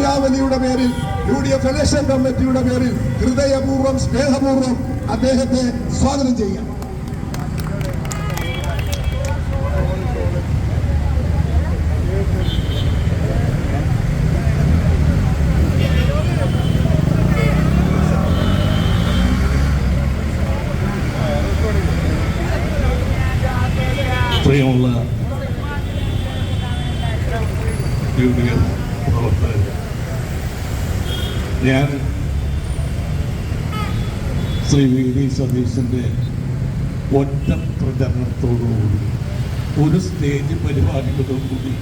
ദയാവലിയുടെ പേരിൽ UDF election കമ്മിറ്റിയുടെ പേരിൽ ഹൃദയപൂർവ്വം സ്നേഹപൂർവ്വം അദ്ദേഹത്തെ സ്വാഗതം ചെയ്യാം. പ്രിയമുള്ള UDF പ്രവർത്തകർ, ഞാൻ ശ്രീ VD സതീശൻ്റെ ഒറ്റ പ്രചരണത്തോടുകൂടി ഒരു സ്റ്റേജ് പരിപാടികളോടുകൂടി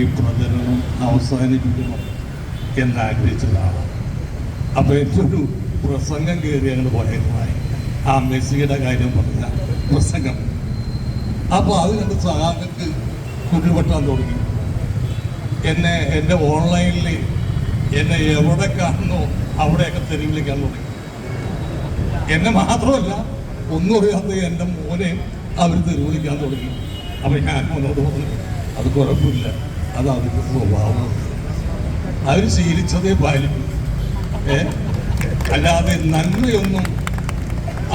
ഈ പ്രചരണം അവസാനിപ്പിക്കണം എന്നാഗ്രഹിച്ചതാണ്. അപ്പോൾ ഏറ്റൊരു പ്രസംഗം കയറി അങ്ങോട്ട് പോയതുമായി ആ മെസ്സിയുടെ കാര്യം പറഞ്ഞ പ്രസംഗം. അപ്പോൾ അത് കണ്ട് സഹാക്കൾക്ക് കുരുപെട്ടാൻ തുടങ്ങി. എൻ്റെ ഓൺലൈനിൽ എന്നെ എവിടെ കാണുന്നോ അവിടെയൊക്കെ തെരുവ് വിളിക്കാൻ തുടങ്ങി. എന്നെ മാത്രമല്ല ഒന്നും അറിയാത്ത എൻ്റെ മോനെ അവർ തെരുവ് വിളിക്കാൻ തുടങ്ങി. അപ്പം ഞാൻ മോനോട് പറഞ്ഞു, അത് കുഴപ്പമില്ല, അത് അതിൻ്റെ സ്വഭാവം, അവർ ശീലിച്ചതേ പാലിക്കും, അല്ലാതെ നന്മയൊന്നും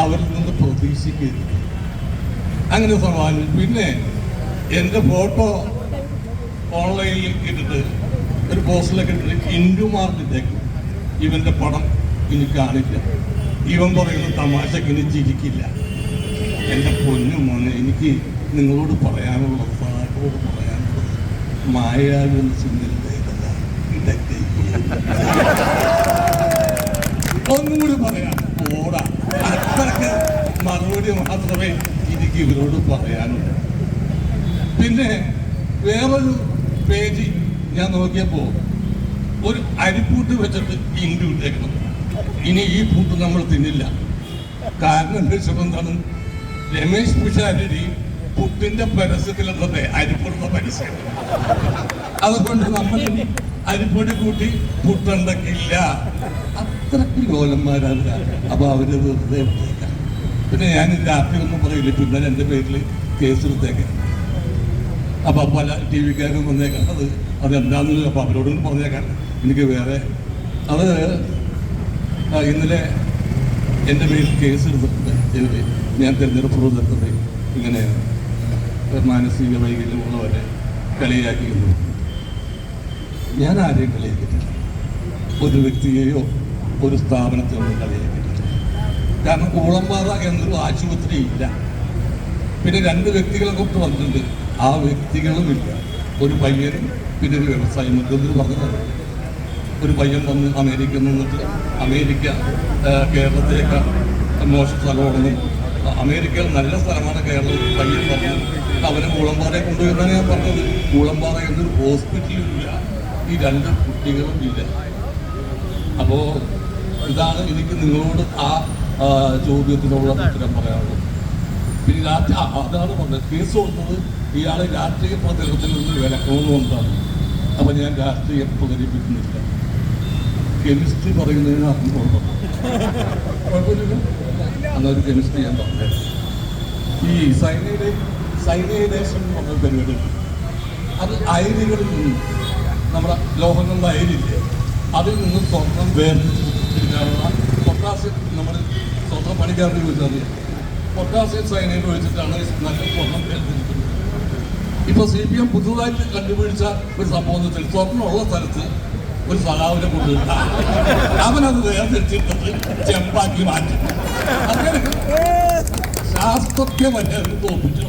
അവരിൽ നിന്ന് പ്രതീക്ഷിക്കരുത്. അങ്ങനെ സമാനം. പിന്നെ എൻ്റെ ഫോട്ടോ ഓൺലൈനിൽ ഇട്ടിട്ട് ഒരു പോസ്റ്ററിലൊക്കെ ഇട്ടിട്ട് ഇന്ദുമാർജിട്ടേക്കും, ഇവൻ്റെ പടം ഇനി കാണില്ല, ഇവൻ പറയുന്ന തമാശക്ക് ഇനി ചിരിക്കില്ല. എൻ്റെ പൊന്നു മോനെ, എനിക്ക് നിങ്ങളോട് പറയാനുള്ളത്, സാറിനോട് പറയാനുള്ളത്, മായാവി സുന്ദരതയല്ല ഇതൊക്കെ. ഒന്നും കൂടി പറയാം, ഓടാ. അത്രയ്ക്ക് മറുപടി മാത്രമേ എനിക്ക് ഇവരോട് പറയാനുള്ളൂ. പിന്നെ വേറൊരു പേജ് ഞാൻ നോക്കിയപ്പോൾ ഒരു അരിപ്പൂട്ട് വെച്ചിട്ട് ഇൻഡു ഇട്ടേക്കണം. ഇനി ഈ പൂട്ട് നമ്മൾ തിന്നില്ല. കാരണം എന്താ എന്താണ്, രമേശ് പിഷാരടി പുട്ടിന്റെ പരസ്യത്തിലെന്നത് അരിപ്പൊടുന്ന പരസ്യം. അതുകൊണ്ട് നമ്മൾ ഇനി അരിപ്പൊടി കൂട്ടി പുട്ടുണ്ടാക്കില്ല. അത്രയ്ക്ക് ലോലന്മാരല്ല. അപ്പോൾ അവര് വെറുതെ വിട്ടേക്കാം. പിന്നെ ഞാൻ രാത്രി ഒന്നും പറയില്ല, പിന്നെ എൻ്റെ പേരിൽ കേസെടുത്തേക്കാം. അപ്പം പല TV കാരും വന്നേക്കാം. അതെന്താണെന്ന് അപ്പം അവരോടും പറഞ്ഞേക്കാം. എനിക്ക് വേറെ അത് ഇന്നലെ എൻ്റെ പേരിൽ കേസെടുത്തിട്ടുണ്ട്. ഞാൻ തിരഞ്ഞെടുപ്പ് പ്രവർത്തനത്തിൽ ഇങ്ങനെ മാനസിക വൈകല്യമുള്ളവരെ കളിയാക്കിയിരുന്നു. ഞാൻ ആരെയും കളിയാക്കിയിട്ടില്ല, ഒരു വ്യക്തിയെയോ ഒരു സ്ഥാപനത്തെയൊന്നും കളിയാക്കിയിട്ടില്ല. കാരണം കൂളമ്പാറ എന്നൊരു ആശുപത്രി ഇല്ല. പിന്നെ 2 വ്യക്തികളെ കൊണ്ട് വന്നിട്ടുണ്ട്, ആ വ്യക്തികളുമില്ല. ഒരു പയ്യനും പിന്നെ ഒരു വ്യവസായം എന്തൊരു പറഞ്ഞത്. ഒരു പയ്യൻ വന്ന് അമേരിക്കയിൽ നിന്നിട്ട് അമേരിക്ക കേരളത്തേക്ക് മോശം സ്ഥലമാണെന്നും അമേരിക്കയിൽ നല്ല സ്ഥലമാണ് കേരളം പയ്യൻ പറഞ്ഞു. അവനെ കൂളമ്പാറയെ കൊണ്ടുവരുന്നതാണ് ഞാൻ പറഞ്ഞത്. കൂളമ്പാറ എന്നൊരു ഹോസ്പിറ്റലും ഇല്ല, ഈ 2 കുട്ടികളും ഇല്ല. അപ്പോൾ ഇതാണ് എനിക്ക് നിങ്ങളോട് ആ ചോദ്യത്തിനുള്ള ഉത്തരം പറയാനുള്ളത്. പിന്നെ അതാണ് പറഞ്ഞത്, കേസ് കൊടുത്തത് ഇയാളെ രാഷ്ട്രീയ പ്രചരണത്തിൽ നിന്ന് വിലക്കണമെന്നുകൊണ്ടാണ്. അപ്പം ഞാൻ രാഷ്ട്രീയം പ്രചരിപ്പിക്കുന്നില്ല. കെമിസ്ട്രി പറയുന്നതിന് അർത്ഥം കുഴപ്പമില്ലല്ലോ. അന്നൊരു കെമിസ്ട്രി ഞാൻ പറഞ്ഞത്. ഈ സൈനൈഡേഷൻ എന്ന് പറഞ്ഞ പരിപാടി, അത് അയിരികളിൽ നിന്നും, നമ്മുടെ ലോഹങ്ങളുടെ അയിരില്ലേ, അതിൽ നിന്ന് സ്വർണം വേർതിരിക്കാനുള്ള പൊട്ടാസ്യം, നമ്മൾ സ്വർണ്ണം പണിക്കാരുടെ ചോദിച്ചാൽ പൊട്ടാസ്യം സൈനൈഡ് ഒഴിച്ചിട്ടാണ് നല്ല സ്വർണം വേർതിരിക്കുന്നത്. ഇപ്പോൾ CPM പുതുതായിട്ട് കണ്ടുപിടിച്ച ഒരു സംഭവം എന്ന് വെച്ചാൽ സ്വർണ്ണമുള്ള സ്ഥലത്ത് ഒരു സഖാവിനെ കൊണ്ടുവിട്ടാൽ അവനത് വേർതിരിച്ചിട്ടത് ചെമ്പാക്കി മാറ്റി. അങ്ങനെ ശാസ്ത്രത്തെ വരെ തോപ്പിച്ച്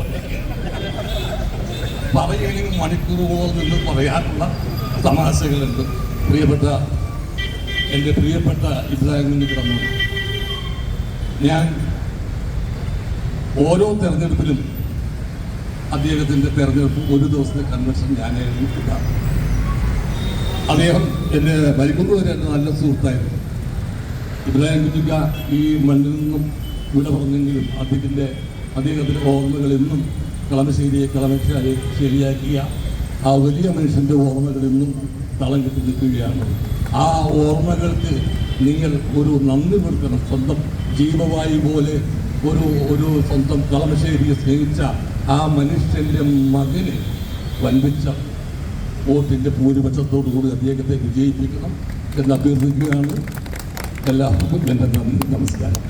പറയുകയാണെങ്കിൽ മണിക്കൂറുകളോ നിന്ന് പറയാനുള്ള തമാശകളുണ്ട്. എൻ്റെ പ്രിയപ്പെട്ട ഇബ്രാഹിം കുഞ്ഞിക്കടന്നു, ഞാൻ ഓരോ തെരഞ്ഞെടുപ്പിലും അദ്ദേഹത്തിൻ്റെ തെരഞ്ഞെടുപ്പ് ഒരു ദിവസത്തെ കൺവെൻഷൻ ഞാനായിരുന്നു കിട്ടാറ്. അദ്ദേഹം എൻ്റെ മരിക്കുന്നവരെ എൻ്റെ നല്ല സുഹൃത്തായിരുന്നു. ഇബ്രാഹിം കുഞ്ഞിക്ക ഈ മണ്ണിൽ നിന്നും ഇവിടെ പറഞ്ഞെങ്കിലും അദ്ദേഹത്തിൻ്റെ ഓർമ്മകൾ എന്നും കളമശ്ശേരിയെ ശരിയാക്കിയ ആ വലിയ മനുഷ്യൻ്റെ ഓർമ്മകൾ എന്നും തളം കെട്ടി നിൽക്കുകയാണ്. ആ ഓർമ്മകൾക്ക് നിങ്ങൾ ഒരു നന്ദി കൊടുക്കണം. സ്വന്തം ജീവവായു പോലെ ഒരു സ്വന്തം കളമശ്ശേരിയെ സ്നേഹിച്ച ആ മനുഷ്യൻ്റെ മകന് വൻപിച്ച വോട്ടിൻ്റെ ഭൂരിപക്ഷത്തോടുകൂടി അദ്ദേഹത്തെ വിജയിപ്പിക്കണം എന്ന് അഭ്യർത്ഥിക്കുകയാണ്. എല്ലാവർക്കും എൻ്റെ നന്ദി, നമസ്കാരം.